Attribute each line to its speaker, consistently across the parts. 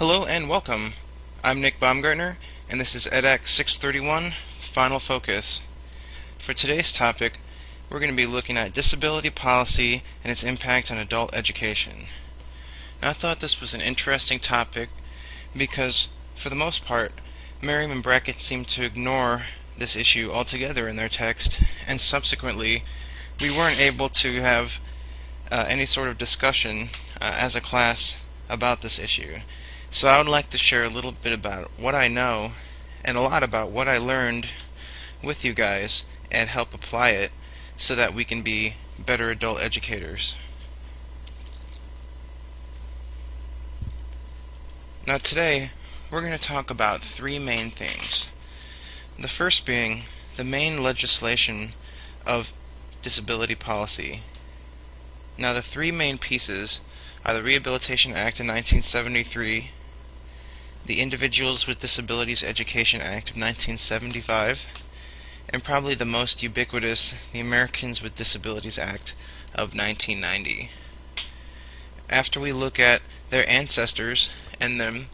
Speaker 1: Hello and welcome. I'm Nick Baumgartner, and this is EDAC 631, Final Focus. For today's topic, we're going to be looking at disability policy and its impact on adult education. Now, I thought this was an interesting topic because, for the most part, Merriam and Brackett seem to ignore this issue altogether in their text, and subsequently, we weren't able to have any sort of discussion as a class about this issue. So I would like to share a little bit about what I know and a lot about what I learned with you guys and help apply it so that we can be better adult educators. Now today we're going to talk about three main things. The first being the main legislation of disability policy. Now the three main pieces are the Rehabilitation Act of 1973, the Individuals with Disabilities Education Act of 1975, and probably the most ubiquitous, the Americans with Disabilities Act of 1990. After we look at their ancestors and them,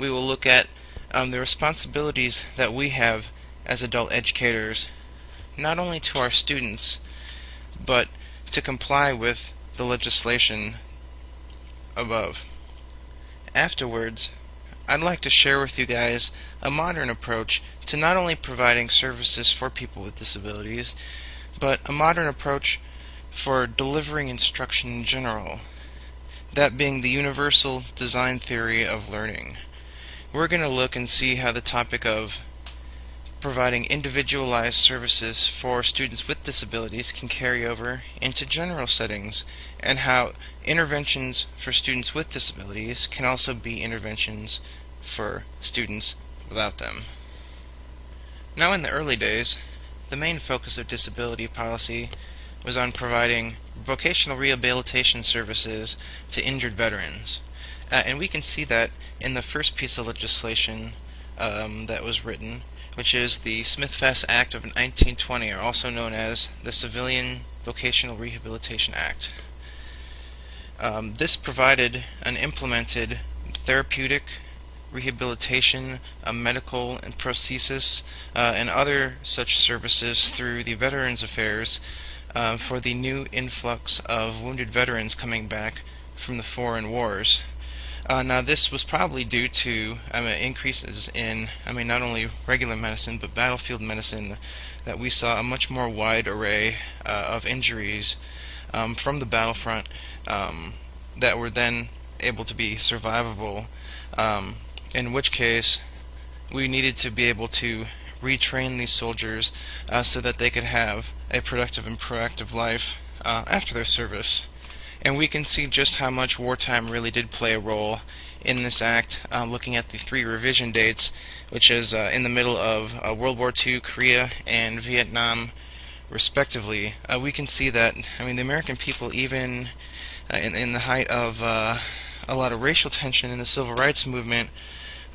Speaker 1: we will look at the responsibilities that we have as adult educators, not only to our students, but to comply with the legislation above. Afterwards, I'd like to share with you guys a modern approach to not only providing services for people with disabilities, but a modern approach for delivering instruction in general, that being the universal design theory of learning. We're going to look and see how the topic of providing individualized services for students with disabilities can carry over into general settings, and how interventions for students with disabilities can also be interventions for students without them. Now, in the early days, the main focus of disability policy was on providing vocational rehabilitation services to injured veterans. And we can see that in the first piece of legislation that was written, which is the Smith-Fass Act of 1920, or also known as the Civilian Vocational Rehabilitation Act. This provided and implemented therapeutic, rehabilitation, medical and prosthesis, and other such services through the Veterans Affairs for the new influx of wounded veterans coming back from the foreign wars. Now this was probably due to increases in not only regular medicine but battlefield medicine, that we saw a much more wide array of injuries from the battlefront that were then able to be survivable, in which case we needed to be able to retrain these soldiers so that they could have a productive and proactive life after their service. And we can see just how much wartime really did play a role in this act, looking at the three revision dates, which is in the middle of World War II, Korea, and Vietnam, respectively. We can see that, the American people, even in the height of a lot of racial tension in the civil rights movement,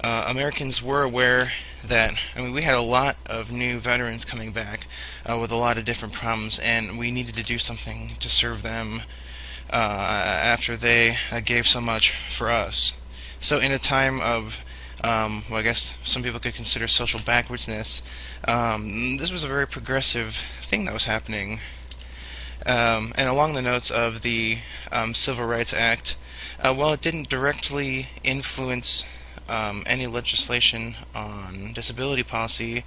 Speaker 1: Americans were aware that we had a lot of new veterans coming back with a lot of different problems, and we needed to do something to serve them after they gave so much for us. So in a time of, I guess some people could consider social backwardsness, this was a very progressive thing that was happening. And along the notes of the Civil Rights Act, while it didn't directly influence any legislation on disability policy,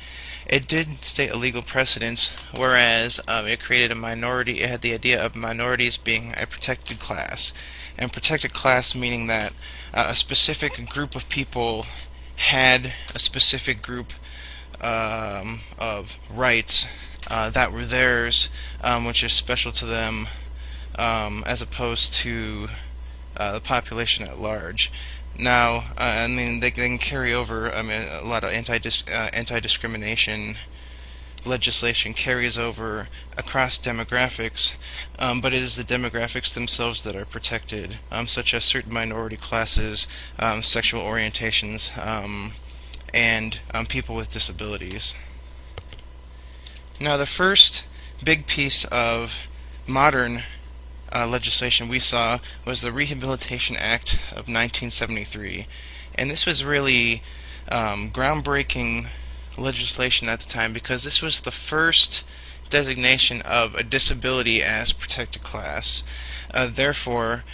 Speaker 1: it did state a legal precedent, whereas it created a minority. It had the idea of minorities being a protected class, and protected class meaning that a specific group of people had a specific group of rights that were theirs, which is special to them, as opposed to the population at large. Now, they can carry over. A lot of anti-discrimination legislation carries over across demographics, but it is the demographics themselves that are protected, such as certain minority classes, sexual orientations, and people with disabilities. Now, the first big piece of modern legislation we saw was the Rehabilitation Act of 1973. And this was really groundbreaking legislation at the time, because this was the first designation of a disability as protected class. Therefore,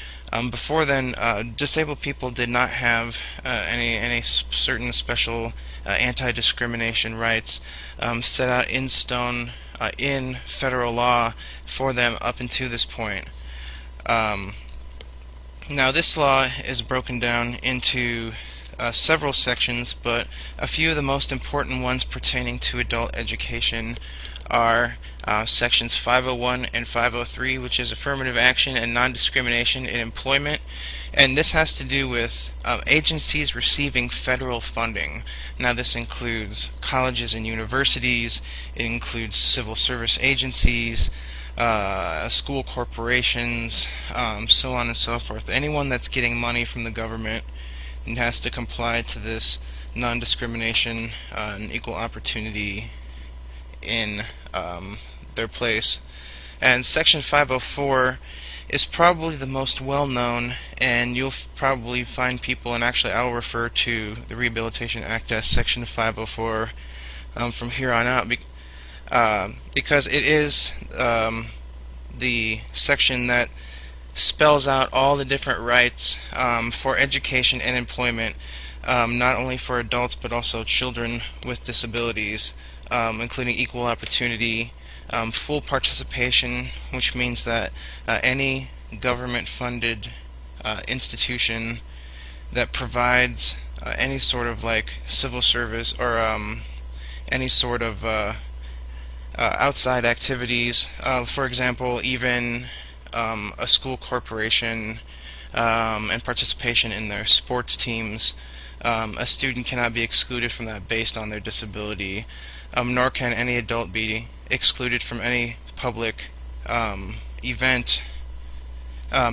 Speaker 1: before then, disabled people did not have any certain special anti-discrimination rights set out in stone in federal law for them up until this point. Now, this law is broken down into several sections, but a few of the most important ones pertaining to adult education are sections 501 and 503, which is affirmative action and non-discrimination in employment, and this has to do with agencies receiving federal funding. Now, this includes colleges and universities, it includes civil service agencies, school corporations, so on and so forth. Anyone that's getting money from the government and has to comply to this non-discrimination and equal opportunity in their place. And Section 504 is probably the most well-known, and you'll probably find people, and actually I'll refer to the Rehabilitation Act as Section 504 from here on out, because it is the section that spells out all the different rights for education and employment, not only for adults but also children with disabilities, including equal opportunity, full participation, which means that any government-funded institution that provides any sort of like civil service or any sort of outside activities, for example, even a school corporation, and participation in their sports teams. A student cannot be excluded from that based on their disability, nor can any adult be excluded from any public event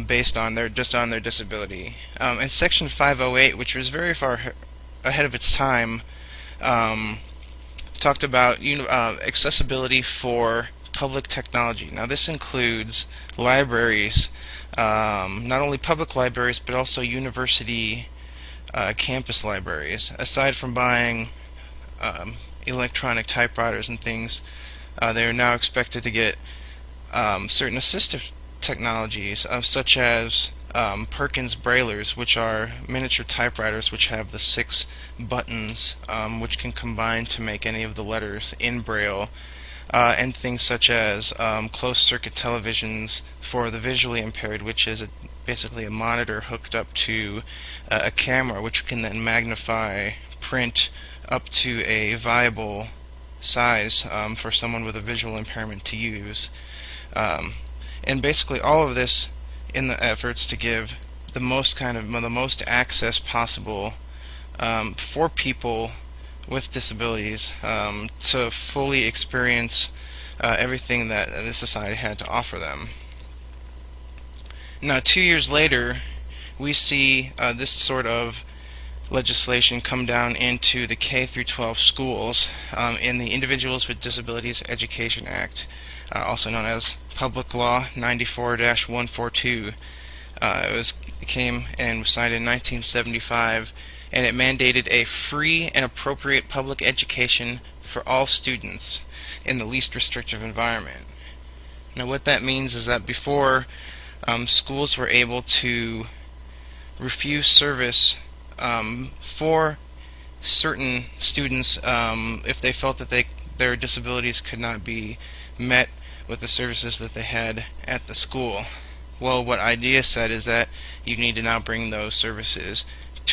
Speaker 1: based on their disability. And Section 508, which was very far ahead of its time, talked about accessibility for public technology. Now, this includes libraries, not only public libraries but also university campus libraries. Aside from buying electronic typewriters and things, they are now expected to get certain assistive technologies, such as Perkins Braillers, which are miniature typewriters which have the 6 buttons which can combine to make any of the letters in Braille, and things such as closed-circuit televisions for the visually impaired, which is basically a monitor hooked up to a camera, which can then magnify print up to a viable size for someone with a visual impairment to use. And basically all of this in the efforts to give the most access possible for people with disabilities to fully experience everything that this society had to offer them. Now, 2 years later, we see this sort of legislation come down into the K through 12 schools in the Individuals with Disabilities Education Act, also known as Public Law 94-142. It came and was signed in 1975, and it mandated a free and appropriate public education for all students in the least restrictive environment. Now, what that means is that before, schools were able to refuse service for certain students if they felt that their disabilities could not be met with the services that they had at the school. Well, what IDEA said is that you need to now bring those services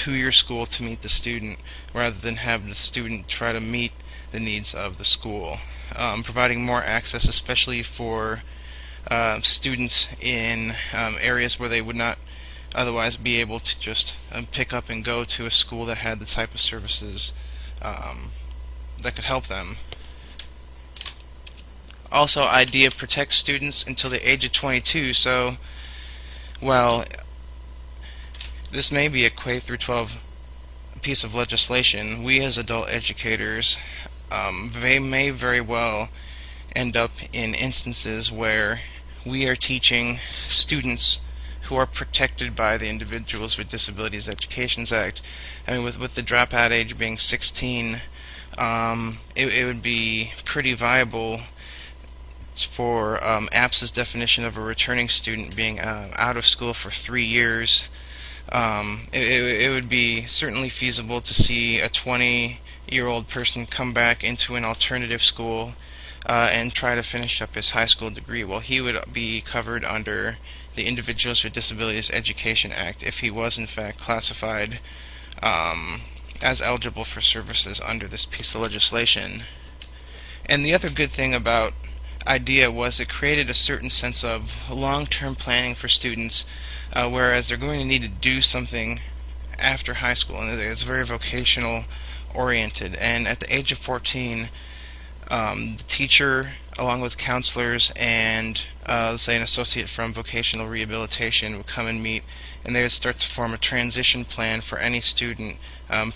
Speaker 1: to your school to meet the student, rather than have the student try to meet the needs of the school, providing more access, especially for students in areas where they would not otherwise be able to just pick up and go to a school that had the type of services that could help them. Also, IDEA protects students until the age of 22, so, well, this may be a K through 12 piece of legislation. We as adult educators may very well end up in instances where we are teaching students who are protected by the Individuals with Disabilities Education Act. I mean, with the dropout age being 16, it would be pretty viable for APS's definition of a returning student being out of school for 3 years. It would be certainly feasible to see a 20-year-old person come back into an alternative school and try to finish up his high school degree. Well, he would be covered under the Individuals with Disabilities Education Act if he was in fact classified as eligible for services under this piece of legislation. And the other good thing about IDEA was it created a certain sense of long-term planning for students, whereas they're going to need to do something after high school, and it's very vocational oriented. And at the age of 14, the teacher, along with counselors and let's say an associate from vocational rehabilitation, would come and meet, and they would start to form a transition plan for any student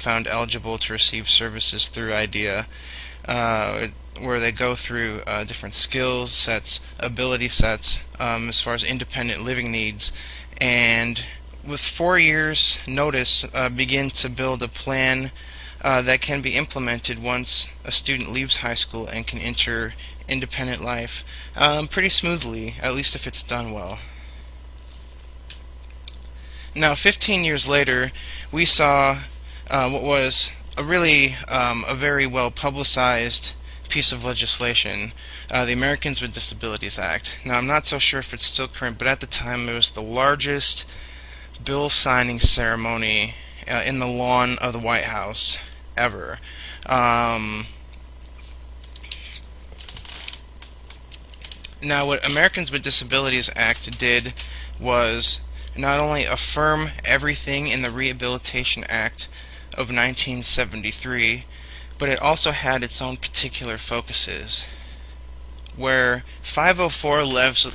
Speaker 1: found eligible to receive services through IDEA, where they go through different skills sets, ability sets, as far as independent living needs, and with 4 years notice begin to build a plan that can be implemented once a student leaves high school and can enter independent life pretty smoothly, at least if it's done well. Now, 15 years later, we saw what was a very well publicized piece of legislation, the Americans with Disabilities Act. Now, I'm not so sure if it's still current, but at the time it was the largest bill signing ceremony in the lawn of the White House ever. Now, what Americans with Disabilities Act did was not only affirm everything in the Rehabilitation Act of 1973, but it also had its own particular focuses. Where 504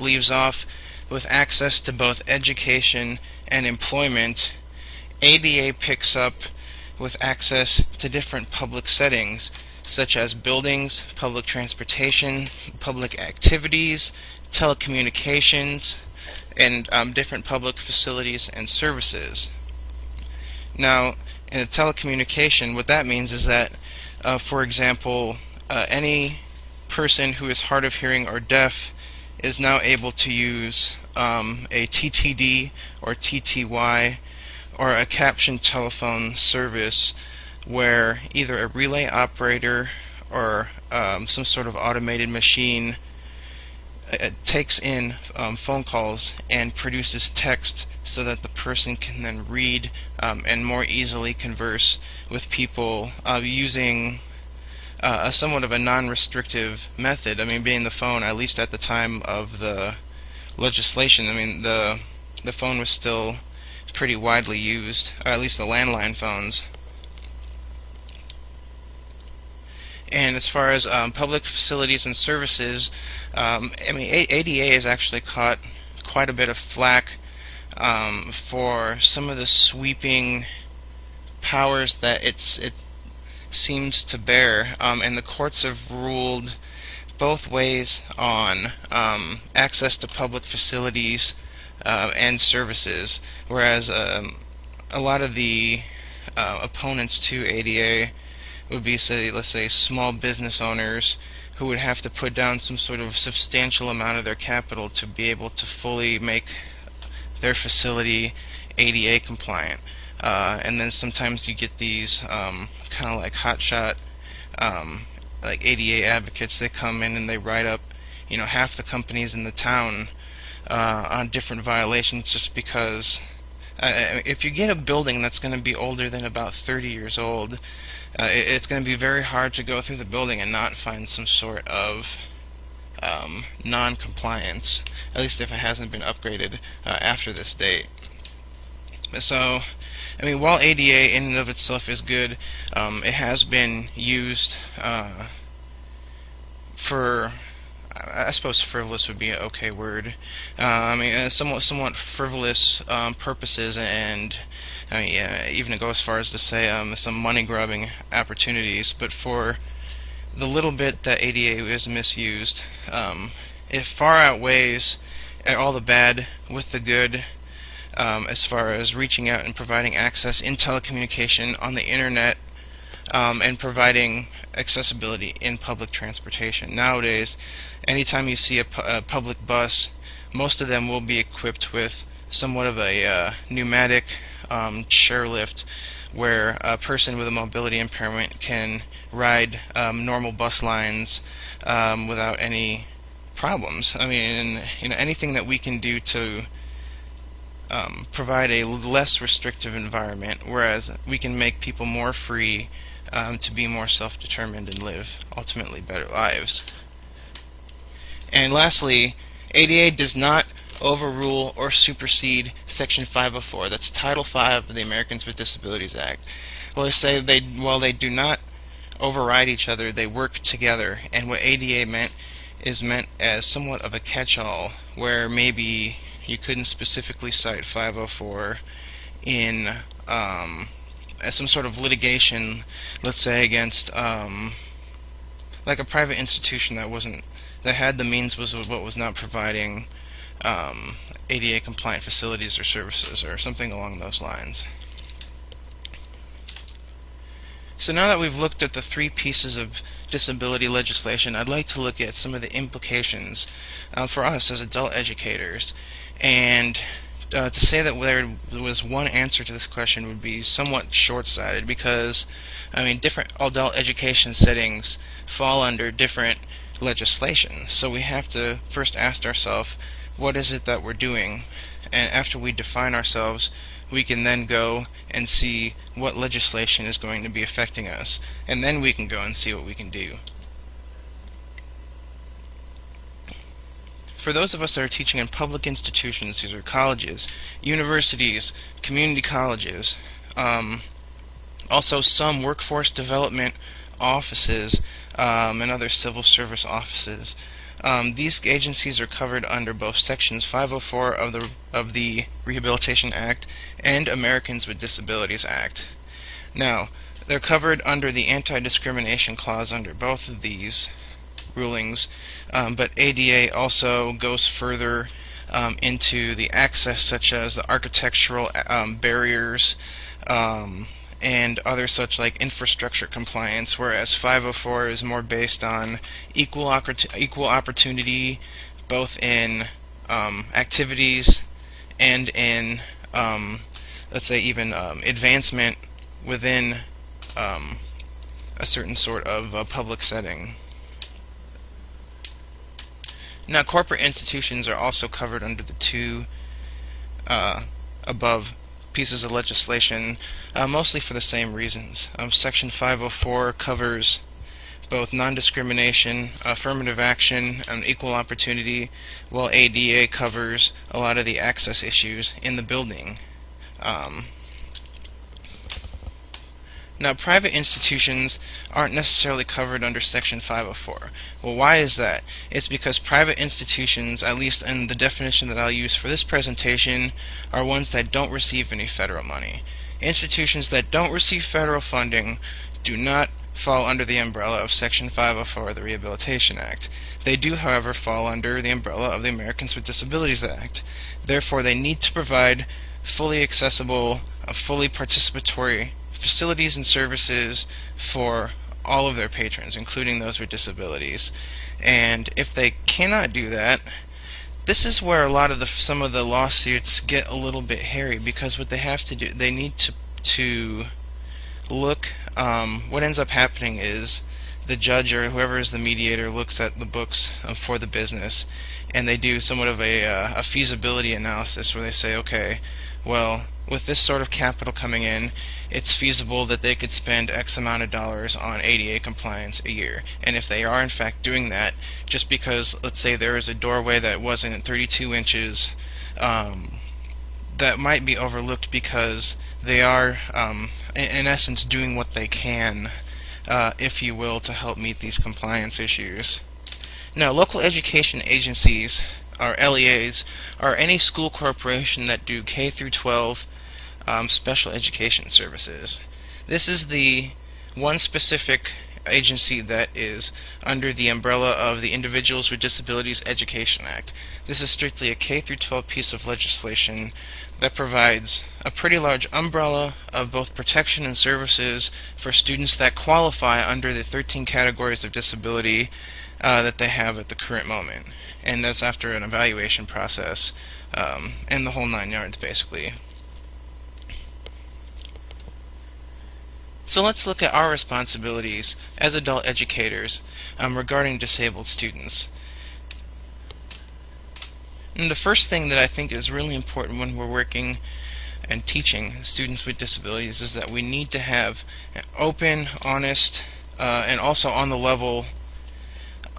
Speaker 1: leaves off with access to both education and employment, ADA picks up with access to different public settings, such as buildings, public transportation, public activities, telecommunications, and different public facilities and services. Now, in a telecommunication, what that means is that, for example, any person who is hard of hearing or deaf is now able to use a TTD or TTY or a caption telephone service where either a relay operator or some sort of automated machine takes in phone calls and produces text so that the person can then read and more easily converse with people using somewhat of a non-restrictive method. I mean, being the phone, at least at the time of the legislation, I mean, the phone was still pretty widely used, or at least the landline phones. And as far as public facilities and services, I mean, ADA has actually caught quite a bit of flack for some of the sweeping powers that it seems to bear, and the courts have ruled both ways on access to public facilities and services, whereas a lot of the opponents to ADA would be, let's say, small business owners who would have to put down some sort of substantial amount of their capital to be able to fully make their facility ADA compliant. And then sometimes you get these kind of like hotshot like ADA advocates. They come in and they write up, you know, half the companies in the town on different violations just because if you get a building that's going to be older than about 30 years old, it's going to be very hard to go through the building and not find some sort of non-compliance, at least if it hasn't been upgraded after this date. So, I mean, while ADA in and of itself is good, it has been used for, I suppose frivolous would be an okay word. I mean, somewhat frivolous purposes, and I mean, even to go as far as to say some money-grubbing opportunities. But for the little bit that ADA is misused, it far outweighs all the bad with the good, as far as reaching out and providing access in telecommunication, on the internet, and providing accessibility in public transportation. Nowadays, anytime you see a public bus, most of them will be equipped with somewhat of a pneumatic chairlift, where a person with a mobility impairment can ride normal bus lines without any problems. I mean, anything that we can do to provide a less restrictive environment, whereas we can make people more free to be more self-determined and live ultimately better lives. And lastly, ADA does not overrule or supersede Section 504. That's Title V of the Americans with Disabilities Act. Well, while they do not override each other, they work together. And what ADA meant as somewhat of a catch-all, where maybe you couldn't specifically cite 504 in as some sort of litigation, let's say against like a private institution that had the means but was not providing ADA compliant facilities or services or something along those lines. So now that we've looked at the three pieces of disability legislation, I'd like to look at some of the implications for us as adult educators. And to say that there was one answer to this question would be somewhat short-sighted, because I mean, different adult education settings fall under different legislation. So we have to first ask ourselves, what is it that we're doing? And after we define ourselves, we can then go and see what legislation is going to be affecting us, and then we can go and see what we can do. For those of us that are teaching in public institutions, these are colleges, universities, community colleges, also some workforce development offices, and other civil service offices. These agencies are covered under both Sections 504 of the Rehabilitation Act and Americans with Disabilities Act. Now, they're covered under the Anti-Discrimination Clause under both of these rulings, but ADA also goes further into the access, such as the architectural barriers and other such like infrastructure compliance, whereas 504 is more based on equal opportunity, both in activities and in, let's say, even advancement within a certain sort of public setting. Now, corporate institutions are also covered under the two above pieces of legislation, mostly for the same reasons. Section 504 covers both non-discrimination, affirmative action, and equal opportunity, while ADA covers a lot of the access issues in the building. Now, private institutions aren't necessarily covered under Section 504. Well, why is that? It's because private institutions, at least in the definition that I'll use for this presentation, are ones that don't receive any federal money. Institutions that don't receive federal funding do not fall under the umbrella of Section 504 of the Rehabilitation Act. They do, however, fall under the umbrella of the Americans with Disabilities Act. Therefore, they need to provide fully accessible, fully participatory facilities and services for all of their patrons, including those with disabilities. And if they cannot do that, this is where a lot of some of the lawsuits get a little bit hairy, because what they have to do, they need to look, what ends up happening is the judge or whoever is the mediator looks at the books for the business, and they do somewhat of a feasibility analysis where they say, okay, well, with this sort of capital coming in, it's feasible that they could spend X amount of dollars on ADA compliance a year. And if they are in fact doing that, just because, let's say, there is a doorway that wasn't 32 inches, that might be overlooked because they are, in essence, doing what they can, if you will, to help meet these compliance issues. Now, local education agencies, or LEAs, are any school corporation that do K through 12 special education services. This is the one specific agency that is under the umbrella of the Individuals with Disabilities Education Act. This is strictly a K-12 piece of legislation that provides a pretty large umbrella of both protection and services for students that qualify under the 13 categories of disability that they have at the current moment. And that's after an evaluation process and the whole 9 yards, basically. So let's look at our responsibilities as adult educators regarding disabled students. And the first thing that I think is really important when we're working and teaching students with disabilities is that we need to have an open, honest, and also on the level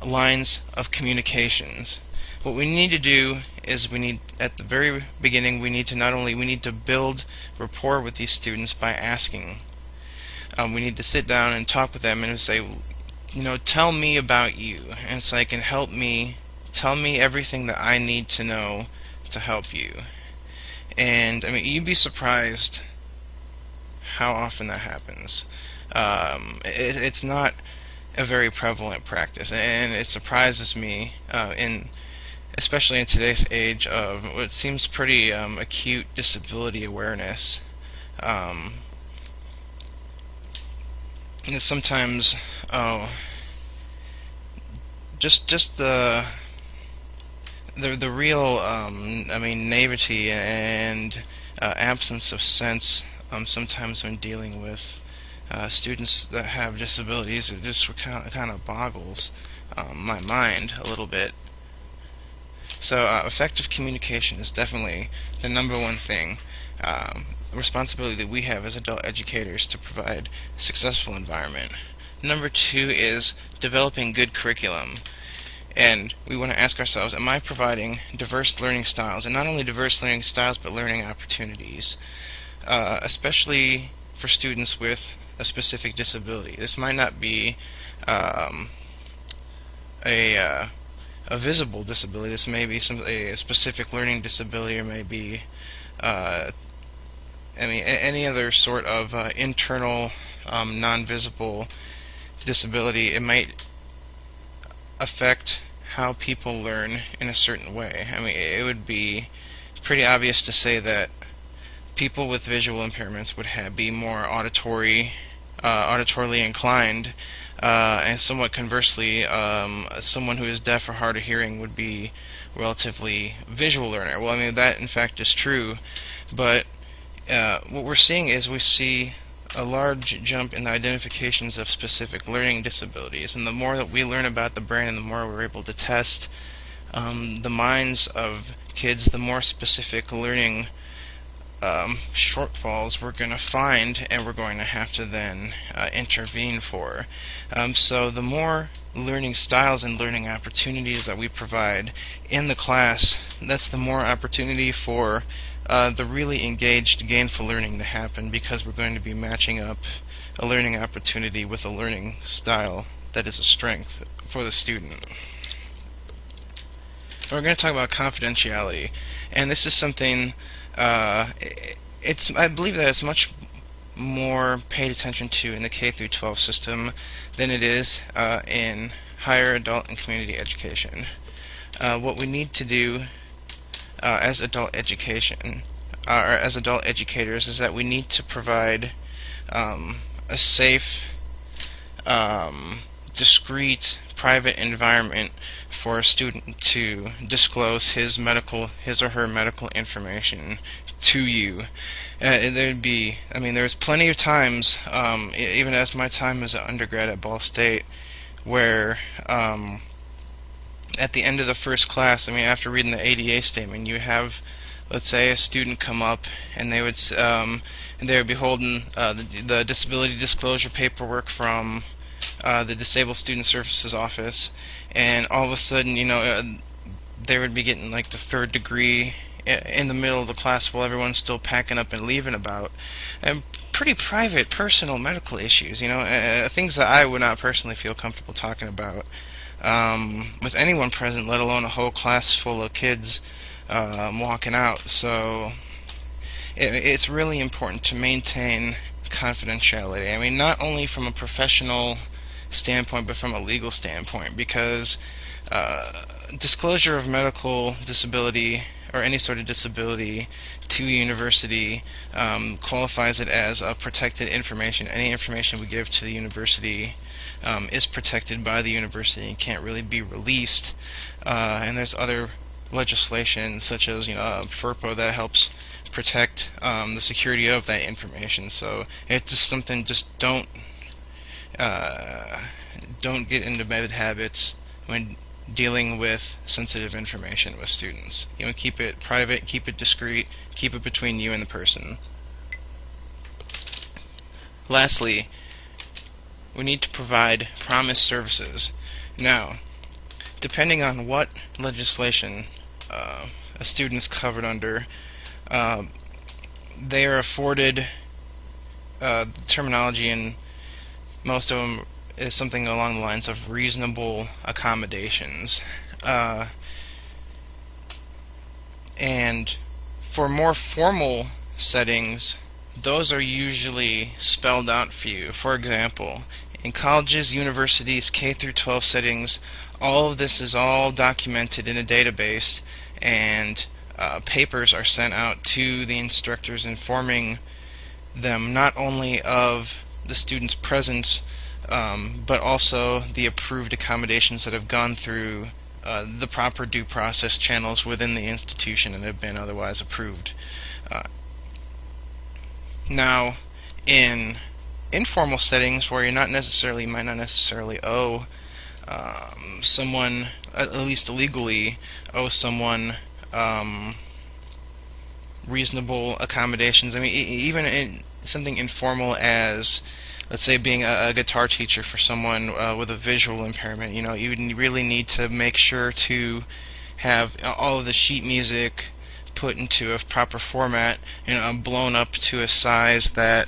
Speaker 1: lines of communications. What we need to do is at the very beginning, we need to build rapport with these students by asking. We need to sit down and talk with them and say, tell me about you, and so I can tell me everything that I need to know to help you. And you'd be surprised how often that happens. It's not a very prevalent practice, and it surprises me, especially in today's age of what seems pretty acute disability awareness. And sometimes, just the real, naivety and absence of sense sometimes when dealing with students that have disabilities, it just kind of boggles my mind a little bit. So effective communication is definitely the number one thing. Responsibility that we have as adult educators to provide a successful environment. Number two is developing good curriculum. And we want to ask ourselves, am I providing diverse learning styles? And not only diverse learning styles, but learning opportunities, especially for students with a specific disability. This might not be a visible disability. This may be a specific learning disability, or maybe any other sort of internal, non-visible disability. It might affect how people learn in a certain way. It would be pretty obvious to say that people with visual impairments would be more auditorily inclined, and somewhat conversely, someone who is deaf or hard of hearing would be relatively visual learner. Well, that in fact is true, but what we're seeing is we see a large jump in the identifications of specific learning disabilities, and the more that we learn about the brain and the more we're able to test the minds of kids, the more specific learning shortfalls we're going to find, and we're going to have to then intervene for. So the more learning styles and learning opportunities that we provide in the class, that's the more opportunity for the really engaged, gainful learning to happen, because we're going to be matching up a learning opportunity with a learning style that is a strength for the student. We're going to talk about confidentiality, and this is something I believe that it's much more paid attention to in the K-12 system than it is in higher adult and community education. What we need to do as adult education, or as adult educators, is that we need to provide a safe, discreet, private environment for a student to disclose his or her medical information to you. There's plenty of times, even as my time as an undergrad at Ball State, where at the end of the first class, after reading the ADA statement, you have, let's say, a student come up, and they would be holding the disability disclosure paperwork from the Disabled Student Services Office, and all of a sudden, they would be getting like the third degree in the middle of the class while everyone's still packing up and leaving about. And pretty private, personal medical issues, things that I would not personally feel comfortable talking about with anyone present, let alone a whole class full of kids walking out. So it's really important to maintain confidentiality. Not only from a professional standpoint, but from a legal standpoint, because disclosure of medical disability or any sort of disability to a university qualifies it as protected information. Any information we give to the university is protected by the university and can't really be released. And there's other legislation such as FERPA that helps protect the security of that information. So it's just something. Just don't get into bad habits when dealing with sensitive information with students. Keep it private, keep it discreet, keep it between you and the person. Lastly, we need to provide promised services. Now, depending on what legislation a student is covered under, they are afforded terminology, and most of them is something along the lines of reasonable accommodations. And for more formal settings, those are usually spelled out for you. For example, in colleges, universities, K through 12 settings, all of this is all documented in a database, and papers are sent out to the instructors informing them not only of the student's presence, but also the approved accommodations that have gone through the proper due process channels within the institution and have been otherwise approved. Now, in informal settings where you might not necessarily owe someone, at least illegally, owe someone reasonable accommodations. I mean, even in something informal as, let's say, being a guitar teacher for someone with a visual impairment, you really need to make sure to have all of the sheet music put into a proper format, blown up to a size that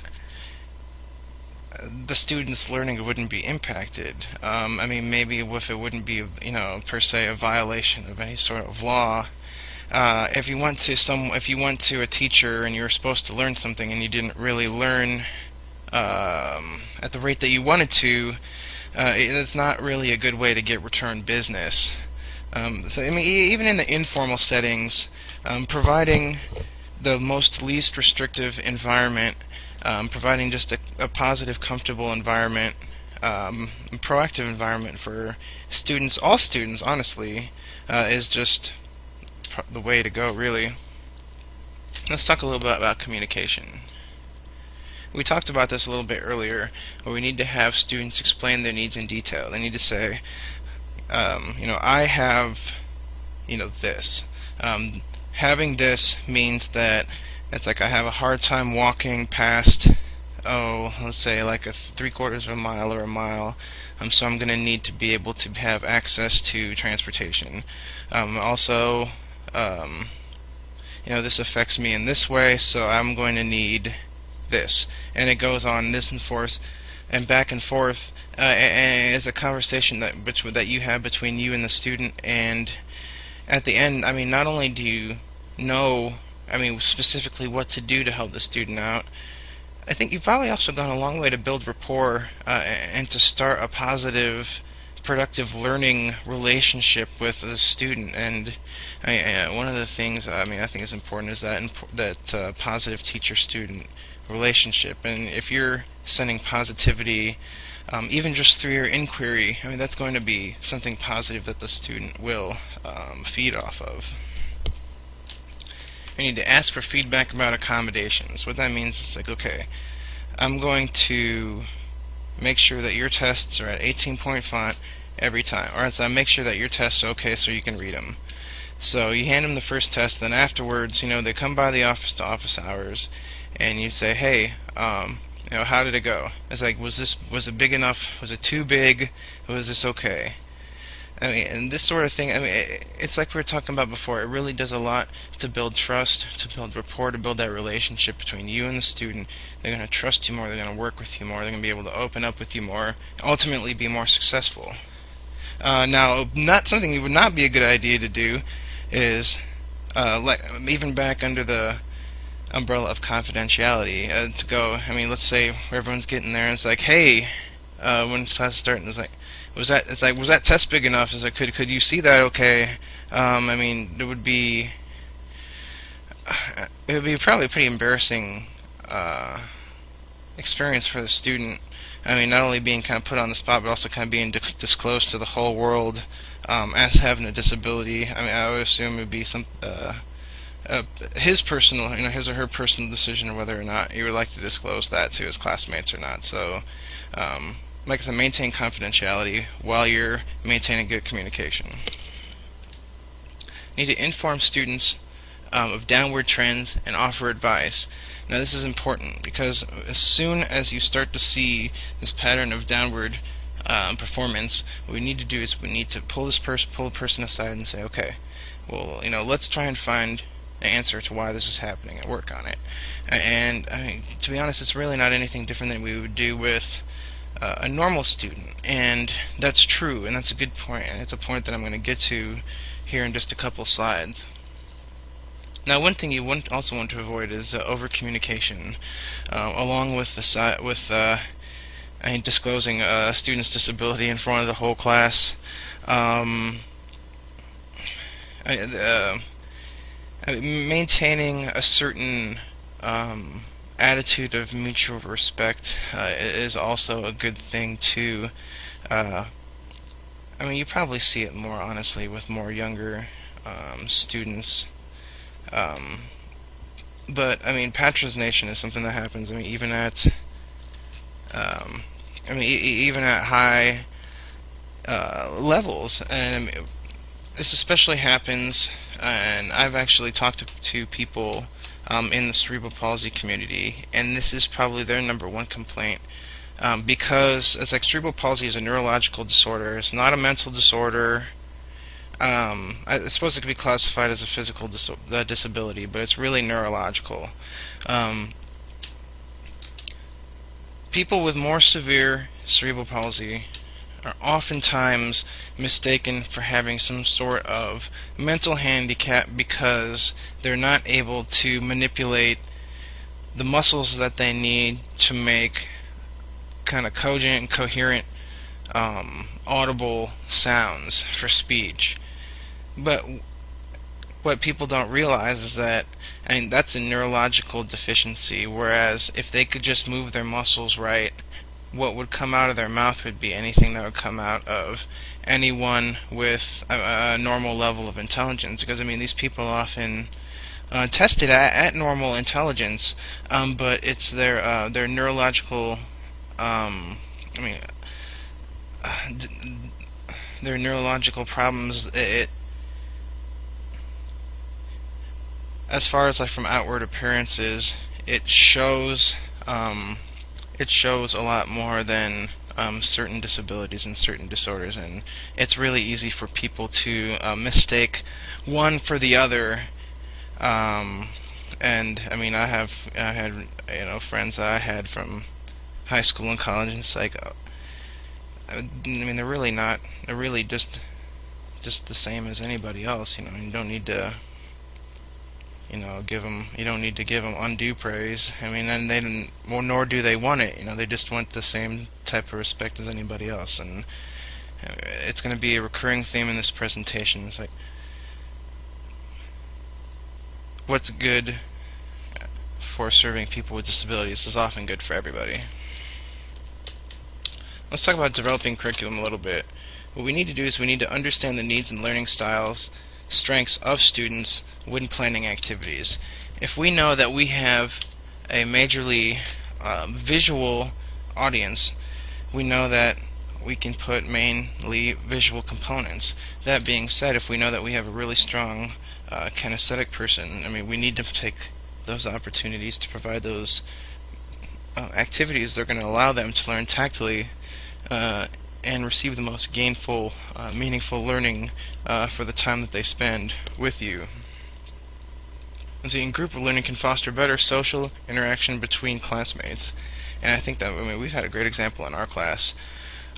Speaker 1: the student's learning wouldn't be impacted. I mean, maybe if it wouldn't be, per se, a violation of any sort of law. If you went to a teacher and you were supposed to learn something and you didn't really learn at the rate that you wanted to, it's not really a good way to get return business. So I mean, even in the informal settings, providing the least restrictive environment, providing just a positive, comfortable environment, proactive environment for students, all students, honestly, is just the way to go, really. Let's talk a little bit about communication. We talked about this a little bit earlier, where we need to have students explain their needs in detail. They need to say, I have, this. Having this means that it's like I have a hard time walking past, let's say like a 3/4 of a mile or a mile, so I'm going to need to be able to have access to transportation. Also, this affects me in this way, so I'm going to need this. And it goes on this and forth and back and forth, and it's a conversation that you have between you and the student. And at the end, I mean, not only do you know, specifically what to do to help the student out, I think you've probably also gone a long way to build rapport and to start a positive, productive learning relationship with the student. And one of the things I think is important is that positive teacher-student relationship. And if you're sending positivity, even just through your inquiry, that's going to be something positive that the student will feed off of. You need to ask for feedback about accommodations. What that means is like, okay, I'm going to make sure that your tests are at 18-point font every time, or else I make sure that your tests are okay so you can read them. So you hand them the first test, then afterwards, they come by the office to office hours, and you say, hey, how did it go? It's like, was it big enough? Was it too big? Was this okay? And this sort of thing, it's like we were talking about before. It really does a lot to build trust, to build rapport, to build that relationship between you and the student. They're going to trust you more. They're going to work with you more. They're going to be able to open up with you more, ultimately be more successful. Now, not something that would not be a good idea to do is, even back under the umbrella of confidentiality, to go, let's say everyone's getting there and it's like, hey, when class started. It's like, was that test big enough? Is like, could you see that? Okay. I mean, it would be probably a pretty embarrassing experience for the student. I mean, not only being kind of put on the spot, but also kind of being disclosed to the whole world as having a disability. I mean, I would assume it would be his personal, his or her personal decision whether or not he would like to disclose that to his classmates or not. So, like I said, maintain confidentiality while you're maintaining good communication. You need to inform students of downward trends and offer advice. Now, this is important because as soon as you start to see this pattern of downward performance, what we need to do is we need to pull the person aside and say, okay, well, let's try and find an answer to why this is happening and work on it. And I mean, to be honest, it's really not anything different than we would do with a normal student, and that's true, and that's a good point, and it's a point that I'm going to get to here in just a couple slides. Now, one thing you also want to avoid is over-communication, along with disclosing a student's disability in front of the whole class. Maintaining a certain attitude of mutual respect is also a good thing too. I mean, you probably see it more honestly with more younger students. But I mean, patronization is something that happens. I mean, even at high levels, and I mean, this especially happens. And I've actually talked to people in the cerebral palsy community, and this is probably their number one complaint. Because it's like cerebral palsy is a neurological disorder. It's not a mental disorder. I suppose it could be classified as a physical disability, but it's really neurological. People with more severe cerebral palsy are oftentimes mistaken for having some sort of mental handicap because they're not able to manipulate the muscles that they need to make kind of cogent and coherent audible sounds for speech. But what people don't realize is that, that's a neurological deficiency, whereas if they could just move their muscles right, what would come out of their mouth would be anything that would come out of anyone with a normal level of intelligence. Because I mean, these people are often tested at normal intelligence, but it's their neurological their neurological problems. As far as like from outward appearances, it shows a lot more than certain disabilities and certain disorders, and it's really easy for people to mistake one for the other. And I mean, I had friends that I had from high school and college, and it's like, I mean, they're really just the same as anybody else. You don't need to you don't need to give them undue praise. I mean, and they didn't, well, nor do they want it. They just want the same type of respect as anybody else. And it's going to be a recurring theme in this presentation. It's like, what's good for serving people with disabilities is often good for everybody. Let's talk about developing curriculum a little bit. What we need to do is we need to understand the needs and learning styles, strengths of students when planning activities. If we know that we have a majorly visual audience, we know that we can put mainly visual components. That being said, if we know that we have a really strong kinesthetic person, I mean, we need to take those opportunities to provide those activities that are going to allow them to learn tactily and receive the most gainful, meaningful learning for the time that they spend with you. And see, in group learning can foster better social interaction between classmates, and I think that we've had a great example in our class.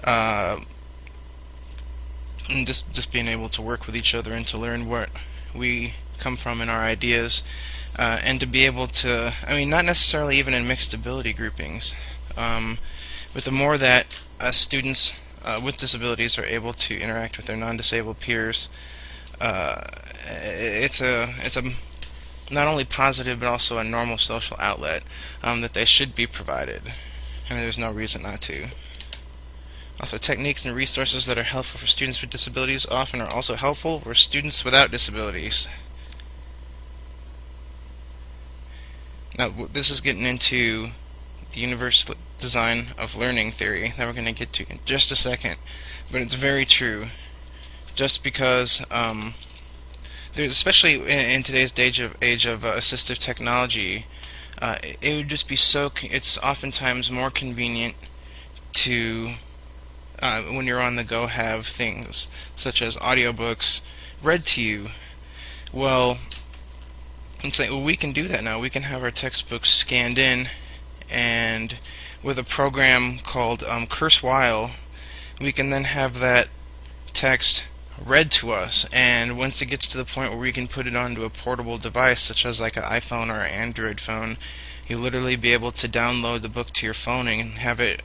Speaker 1: And just being able to work with each other and to learn what we come from in our ideas, and to be able to, I mean, not necessarily even in mixed ability groupings. But the more that students with disabilities are able to interact with their non-disabled peers, it's a not only positive but also a normal social outlet that they should be provided. I mean, there's no reason not to. Also, techniques and resources that are helpful for students with disabilities often are also helpful for students without disabilities. Now, this is getting into the universal design of learning theory that we're going to get to in just a second, but it's very true. Just because there's, especially in today's age of assistive technology, it would just be it's oftentimes more convenient to when you're on the go have things such as audiobooks read to you. Well, I'm saying, well, we can do that now. We can have our textbooks scanned in, and with a program called Cursewhile, we can then have that text read to us, and once it gets to the point where we can put it onto a portable device such as like an iPhone or an Android phone, you'll literally be able to download the book to your phone and have it,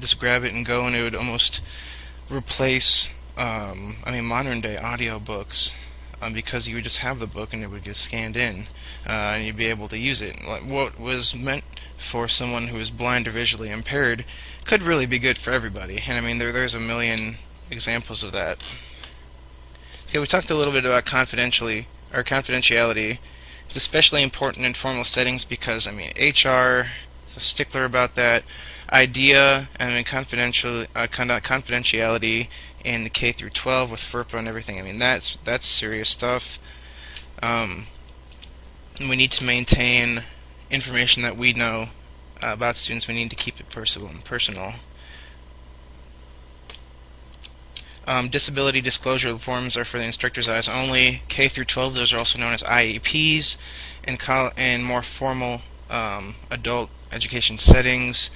Speaker 1: just grab it and go, and it would almost replace modern day audiobooks, because you would just have the book and it would get scanned in, and you'd be able to use it. Like, what was meant for someone who is blind or visually impaired could really be good for everybody, and I mean there's a million examples of that. Okay, we talked a little bit about confidentiality. It's especially important in formal settings because, I mean, HR is a stickler about that. IDEA, I mean, confidentiality in the K through 12 with FERPA and everything. I mean, that's serious stuff. We need to maintain information that we know about students. We need to keep it personal. Disability disclosure forms are for the instructor's eyes only. K through 12, those are also known as IEPs. In more formal adult education settings,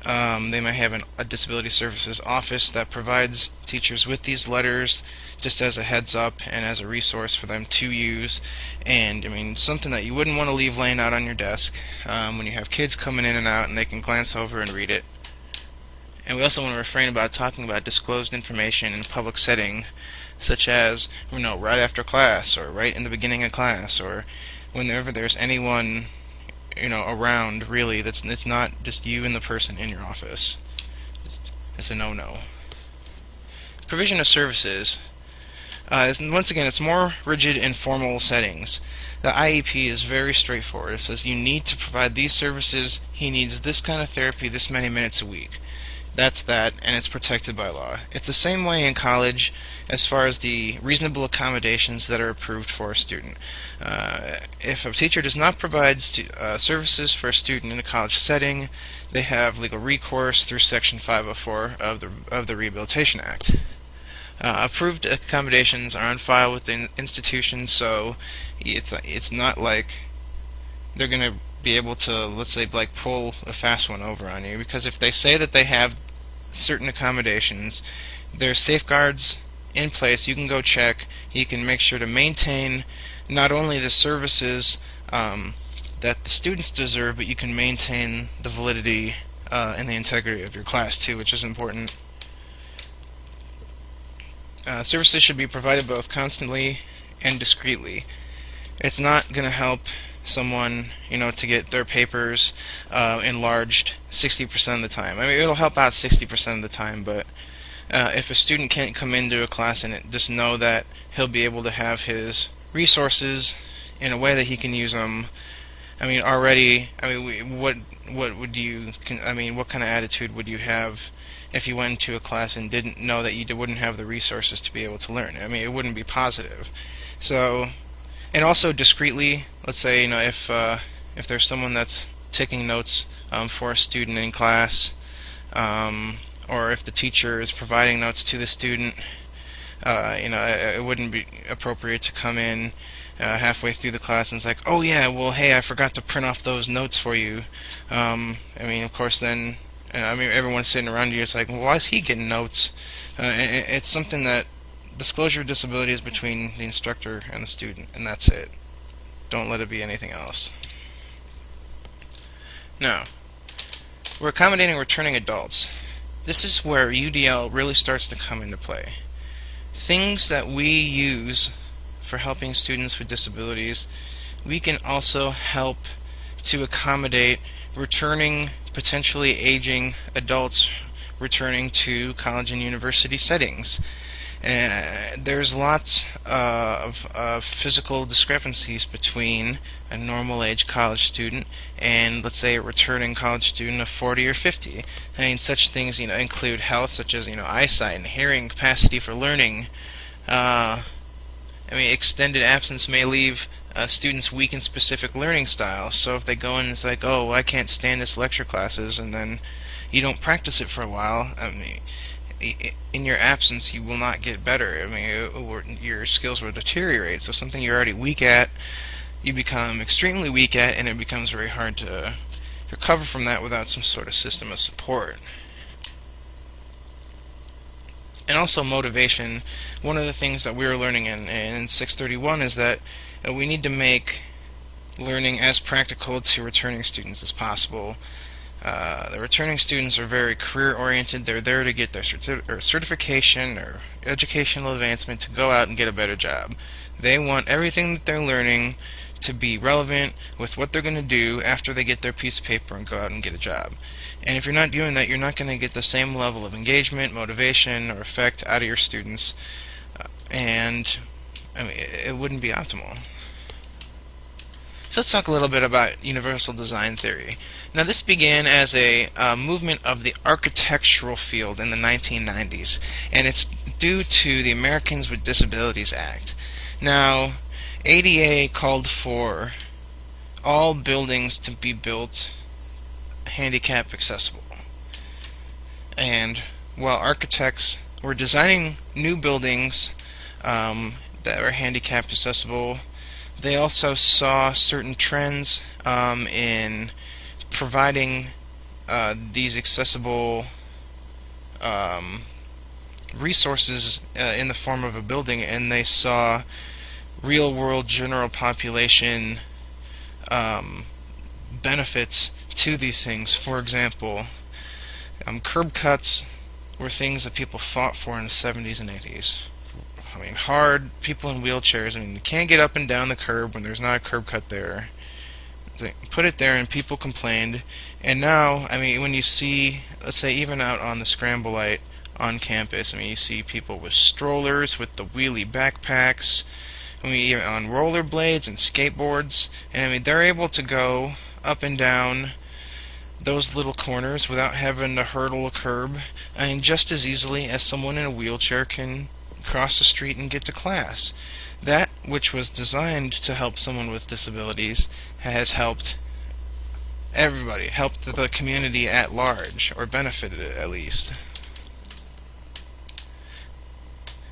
Speaker 1: they might have a disability services office that provides teachers with these letters just as a heads up and as a resource for them to use. And I mean, something that you wouldn't want to leave laying out on your desk when you have kids coming in and out, and they can glance over and read it. And we also want to refrain about talking about disclosed information in a public setting, such as, right after class, or right in the beginning of class, or whenever there's anyone, around. Really, it's not just you and the person in your office. It's a no-no. Provision of services. Once again, it's more rigid in formal settings. The IEP is very straightforward. It says you need to provide these services. He needs this kind of therapy, this many minutes a week. That's that, and it's protected by law. It's the same way in college as far as the reasonable accommodations that are approved for a student. If a teacher does not provide services for a student in a college setting, they have legal recourse through Section 504 of the Rehabilitation Act. Approved accommodations are on file with the institution, so it's not like they're going to be able to, let's say, like pull a fast one over on you, because if they say that they have certain accommodations, there's safeguards in place. You can go check. You can make sure to maintain not only the services that the students deserve, but you can maintain the validity and the integrity of your class too, which is important. Services should be provided both constantly and discreetly. It's not going to help someone, to get their papers enlarged 60% of the time. I mean, it'll help out 60% of the time, but if a student can't come into a class and just know that he'll be able to have his resources in a way that he can use them, I mean, what kind of attitude would you have if you went into a class and didn't know that you wouldn't have the resources to be able to learn? I mean, it wouldn't be positive. So, and also discreetly, let's say, if there's someone that's taking notes for a student in class, or if the teacher is providing notes to the student, it wouldn't be appropriate to come in halfway through the class and it's like, oh yeah, well, hey, I forgot to print off those notes for you. Of course, then, everyone's sitting around you, it's like, well, why is he getting notes? It's something that disclosure of disability is between the instructor and the student, and that's it. Don't let it be anything else. Now, we're accommodating returning adults. this is where UDL really starts to come into play. Things that we use for helping students with disabilities, we can also help to accommodate returning, potentially aging adults returning to college and university settings. There's lots of physical discrepancies between a normal age college student and, let's say, a returning college student of 40 or 50. I mean, such things include health, such as eyesight and hearing, capacity for learning. Extended absence may leave students weak in specific learning styles. So if they go in and it's like, oh, I can't stand this lecture classes, and then you don't practice it for a while, in your absence you will not get better. Your skills will deteriorate. So something you're already weak at, you become extremely weak at, and it becomes very hard to recover from that without some sort of system of support. And also motivation. One of the things that we were learning in 631 is that we need to make learning as practical to returning students as possible. The returning students are very career-oriented. They're there to get their certification or educational advancement to go out and get a better job. They want everything that they're learning to be relevant with what they're going to do after they get their piece of paper and go out and get a job. And if you're not doing that, you're not going to get the same level of engagement, motivation, or effect out of your students, it wouldn't be optimal. So let's talk a little bit about universal design theory. Now, this began as a movement of the architectural field in the 1990s, and it's due to the Americans with Disabilities Act. Now, ADA called for all buildings to be built handicap accessible. And while architects were designing new buildings that were handicap accessible, they also saw certain trends in providing these accessible resources in the form of a building, and they saw real-world general population benefits to these things. For example, curb cuts were things that people fought for in the 70s and 80s. Hard people in wheelchairs. You can't get up and down the curb when there's not a curb cut there. They put it there and people complained. And now, when you see, let's say, even out on the scramble light on campus, you see people with strollers, with the wheelie backpacks, even on rollerblades and skateboards, and they're able to go up and down those little corners without having to hurdle a curb, just as easily as someone in a wheelchair can cross the street and get to class. That which was designed to help someone with disabilities has helped everybody, helped the community at large, or benefited it at least.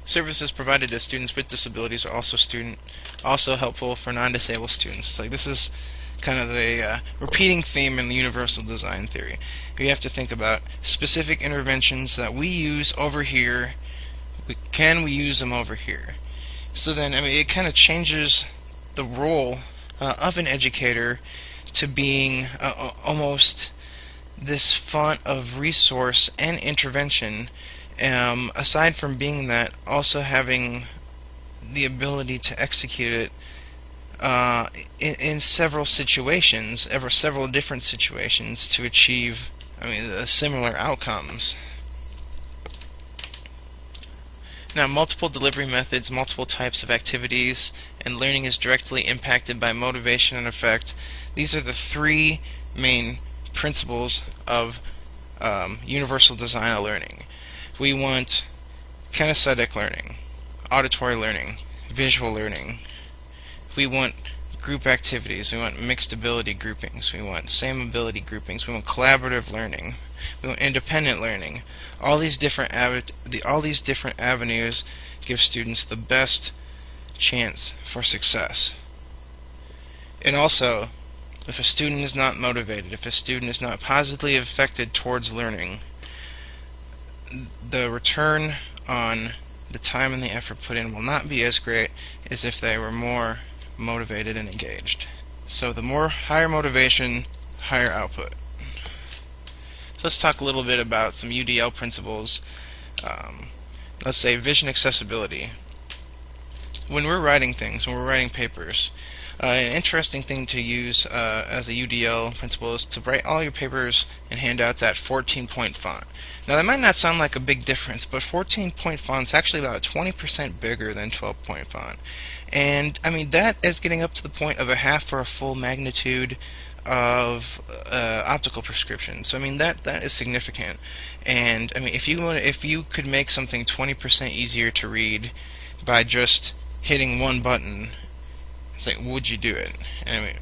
Speaker 1: Services provided to students with disabilities are also helpful for non-disabled students. So this is kind of a repeating theme in the universal design theory. You have to think about specific interventions that we use over here. Can we use them over here? So then, it kind of changes the role of an educator to being almost this font of resource and intervention. Aside from being that, also having the ability to execute it in several situations, several different situations, to achieve similar outcomes. Now, multiple delivery methods, multiple types of activities, and learning is directly impacted by motivation and effect. These are the three main principles of universal design of learning. We want kinesthetic learning, auditory learning, visual learning. We want group activities. We want mixed ability groupings. We want same ability groupings. We want collaborative learning. We want independent learning. All these different avenues give students the best chance for success. And also, if a student is not motivated, if a student is not positively affected towards learning, the return on the time and the effort put in will not be as great as if they were more motivated and engaged. So the higher motivation, higher output. So let's talk a little bit about some UDL principles. Let's say vision accessibility. When we're writing things, when we're writing papers, an interesting thing to use as a UDL principle is to write all your papers and handouts at 14-point font. Now that might not sound like a big difference, but 14-point font is actually about 20% bigger than 12-point font. And I mean, that is getting up to the point of a half or a full magnitude of optical prescription. So I mean, that is significant. And I mean, if you could make something 20% easier to read by just hitting one button, it's like, would you do it? Anyway,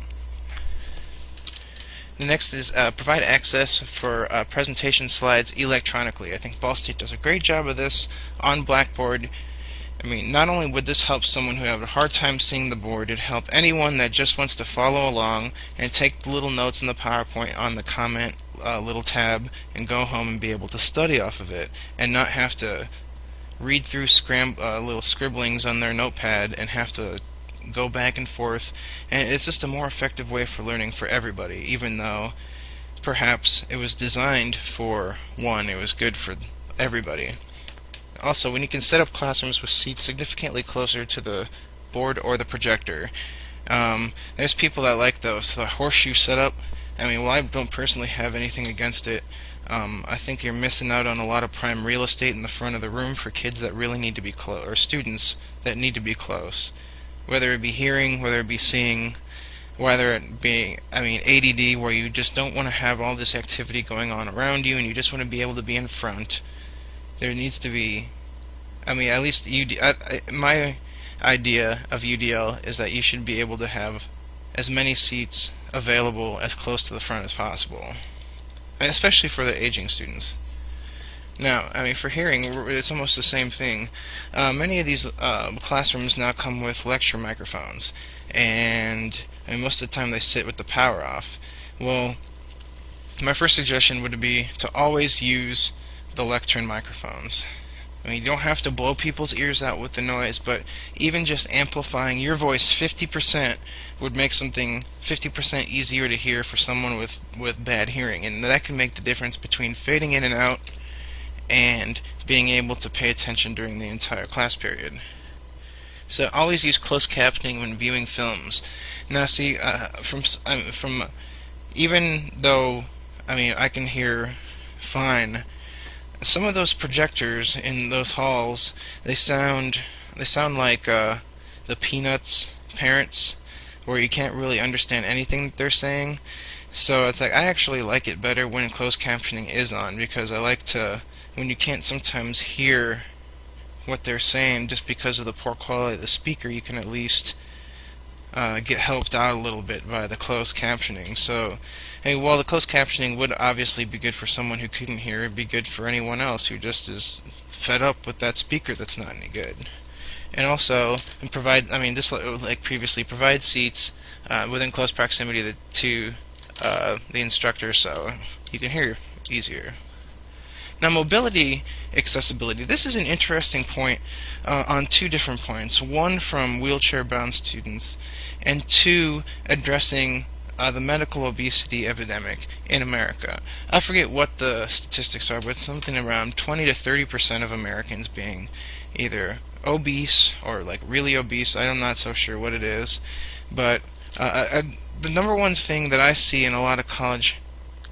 Speaker 1: the next is provide access for presentation slides electronically. I think Ball State does a great job of this on Blackboard. I mean, not only would this help someone who have a hard time seeing the board, it'd help anyone that just wants to follow along and take the little notes in the PowerPoint on the comment little tab and go home and be able to study off of it and not have to read through little scribblings on their notepad and have to go back and forth. And it's just a more effective way for learning for everybody, even though perhaps it was designed for one, it was good for everybody. Also, when you can set up classrooms with seats significantly closer to the board or the projector, there's people that like those. The horseshoe setup, I mean, well, I don't personally have anything against it. I think you're missing out on a lot of prime real estate in the front of the room for kids that really need to be close, or students that need to be close. Whether it be hearing, whether it be seeing, whether it be, I mean, ADD, where you just don't want to have all this activity going on around you and you just want to be able to be in front. There needs to be, I mean, at least my idea of UDL is that you should be able to have as many seats available as close to the front as possible, especially for the aging students. Now, I mean, for hearing, it's almost the same thing. Many of these classrooms now come with lecture microphones, and I mean, most of the time they sit with the power off. Well, my first suggestion would be to always use the lectern microphones. I mean, you don't have to blow people's ears out with the noise, but even just amplifying your voice 50% would make something 50% easier to hear for someone with bad hearing, and that can make the difference between fading in and out and being able to pay attention during the entire class period. So always use closed captioning when viewing films. Now, see, from even though I mean I can hear fine, some of those projectors in those halls, they sound like the Peanuts parents, where you can't really understand anything that they're saying. So it's like, I actually like it better when closed captioning is on, because I like to, when you can't sometimes hear what they're saying just because of the poor quality of the speaker, you can at least get helped out a little bit by the closed captioning. So, hey, while the closed captioning would obviously be good for someone who couldn't hear, it'd be good for anyone else who just is fed up with that speaker that's not any good. And also, provide, I mean, just like previously, provide seats within close proximity to the instructor so you can hear easier. Now, mobility accessibility. This is an interesting point on two different points. One, from wheelchair-bound students, and two, addressing the medical obesity epidemic in America. I forget what the statistics are, but it's something around 20 to 30% of Americans being either obese or like really obese. I'm not so sure what it is, but the number one thing that I see in a lot of college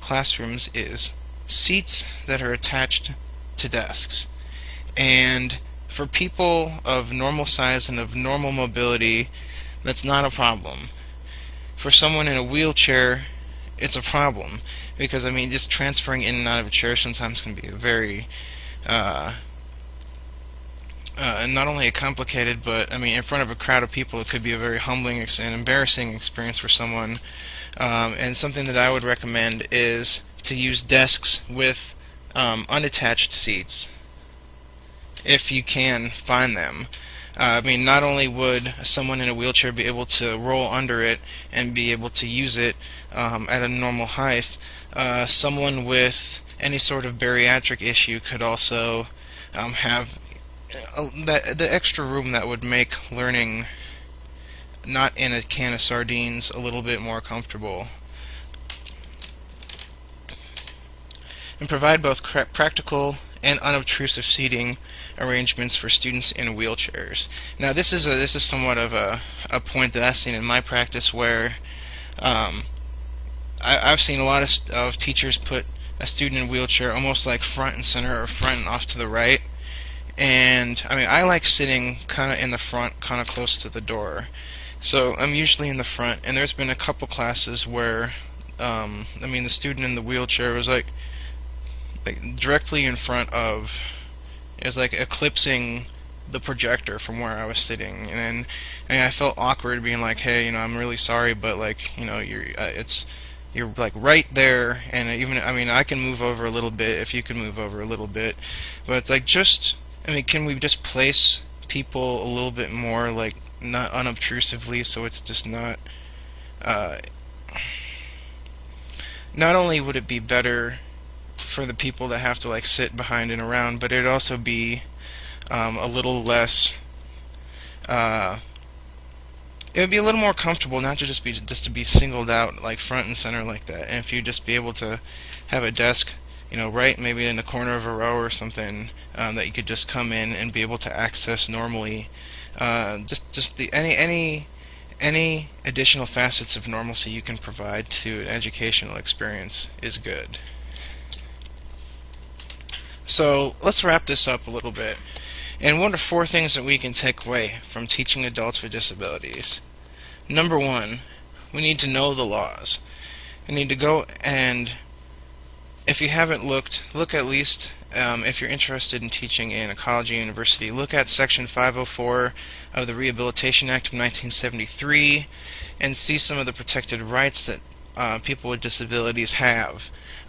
Speaker 1: classrooms is seats that are attached to desks. And for people of normal size and of normal mobility, that's not a problem. For someone in a wheelchair, it's a problem, because I mean, just transferring in and out of a chair sometimes can be a very not only a complicated, but I mean, in front of a crowd of people, it could be a very humbling and embarrassing experience for someone. And something that I would recommend is to use desks with unattached seats, if you can find them. I mean, not only would someone in a wheelchair be able to roll under it and be able to use it at a normal height, someone with any sort of bariatric issue could also have the extra room that would make learning not in a can of sardines a little bit more comfortable. and provide both practical and unobtrusive seating arrangements for students in wheelchairs. Now, this is somewhat of a point that I've seen in my practice where I've seen a lot of teachers put a student in a wheelchair almost like front and center or front and off to the right. And I mean, I like sitting kind of in the front, kind of close to the door. So I'm usually in the front, and there's been a couple classes where I mean, the student in the wheelchair was like directly in front of, it was like eclipsing the projector from where I was sitting, and I felt awkward being like, hey, you know, I'm really sorry, but like, you know, you're like right there, and even, I mean, I can move over a little bit if you can move over a little bit, but it's like, just, I mean, can we just place people a little bit more, like, not unobtrusively, so it's just not only would it be better for the people that have to like sit behind and around, but it'd also be a little less, it would be a little more comfortable not to just to be singled out like front and center like that. And if you just be able to have a desk, you know, right maybe in the corner of a row or something, that you could just come in and be able to access normally. Just any additional facets of normalcy you can provide to an educational experience is good. So let's wrap this up a little bit. And what are 4 things that we can take away from teaching adults with disabilities? Number 1, we need to know the laws. We need to go, and if you haven't look at least, if you're interested in teaching in a college or university, look at Section 504 of the Rehabilitation Act of 1973 and see some of the protected rights that people with disabilities have.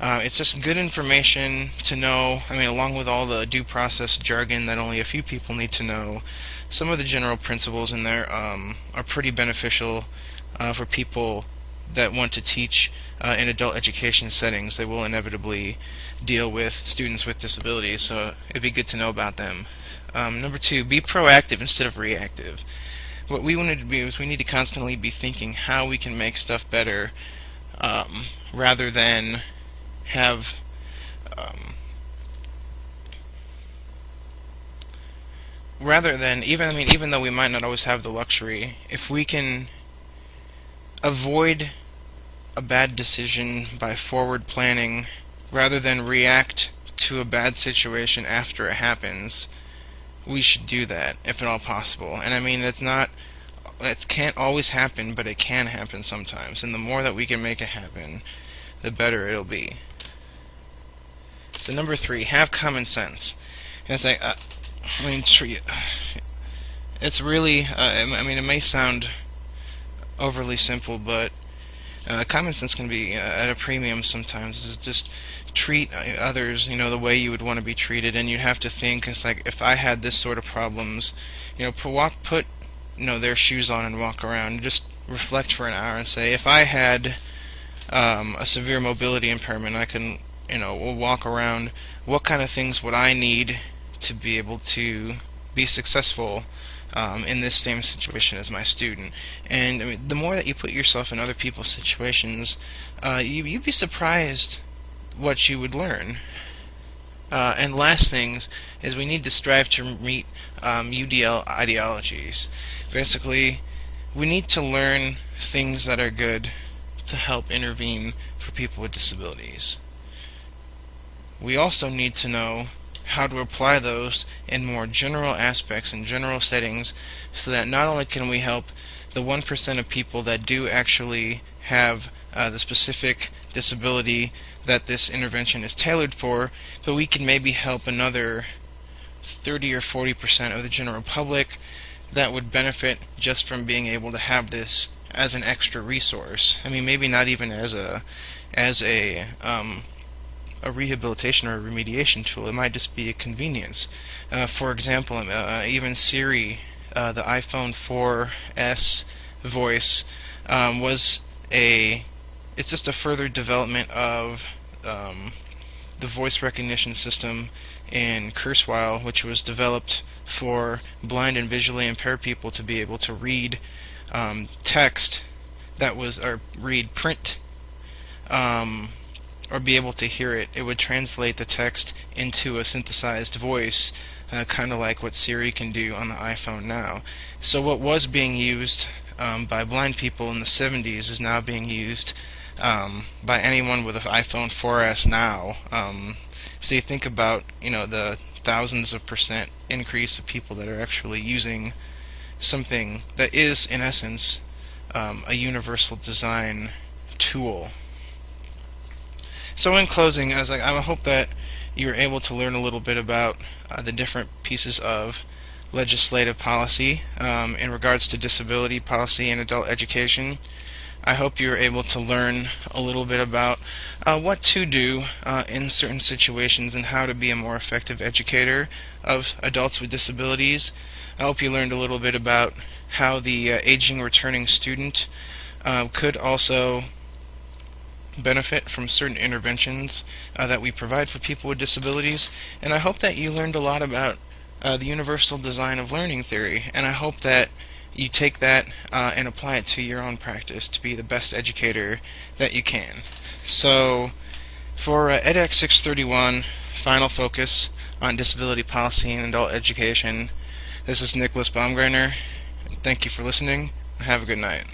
Speaker 1: It's just good information to know. I mean, along with all the due process jargon that only a few people need to know, some of the general principles in there are pretty beneficial for people that want to teach in adult education settings. They will inevitably deal with students with disabilities, so it'd be good to know about them. Number 2, be proactive instead of reactive. What we want to do is we need to constantly be thinking how we can make stuff better, rather than have even though we might not always have the luxury, if we can avoid a bad decision by forward planning rather than react to a bad situation after it happens, we should do that if at all possible. And I mean, it can't always happen, but it can happen sometimes, and the more that we can make it happen, the better it'll be. So number 3, have common sense. And it's like, it's really, I mean, it may sound overly simple, but common sense can be at a premium sometimes. It's just treat others, you know, the way you would want to be treated, and you'd have to think, it's like, if I had this sort of problems, you know, put you know, their shoes on and walk around. Just reflect for an hour and say, if I had a severe mobility impairment, I can, you know, walk around, what kind of things would I need to be able to be successful in this same situation as my student? And I mean, the more that you put yourself in other people's situations, you'd be surprised what you would learn. And last things is we need to strive to meet UDL ideologies. Basically, we need to learn things that are good to help intervene for people with disabilities. We also need to know how to apply those in more general aspects and general settings, so that not only can we help the 1% of people that do actually have the specific disability that this intervention is tailored for, but we can maybe help another 30 or 40% of the general public that would benefit just from being able to have this as an extra resource. I mean, maybe not even as a rehabilitation or a remediation tool. It might just be a convenience. For example, even Siri, the iPhone 4S voice, it's just a further development of the voice recognition system in Kurzweil, which was developed for blind and visually impaired people to be able to read text that was, or read print or be able to hear it. It would translate the text into a synthesized voice, kind of like what Siri can do on the iPhone now. So what was being used by blind people in the 70s is now being used by anyone with an iPhone 4S now. So you think about, the thousands of percent increase of people that are actually using something that is, in essence, a universal design tool. So in closing, I hope that you're able to learn a little bit about the different pieces of legislative policy in regards to disability policy and adult education. I hope you're able to learn a little bit about what to do in certain situations and how to be a more effective educator of adults with disabilities. I hope you learned a little bit about how the aging returning student could also benefit from certain interventions that we provide for people with disabilities. And I hope that you learned a lot about the universal design of learning theory, and I hope that you take that and apply it to your own practice to be the best educator that you can. So for EDAC 631, Final Focus on Disability Policy and Adult Education, this is Nicholas Baumgartner. Thank you for listening. Have a good night.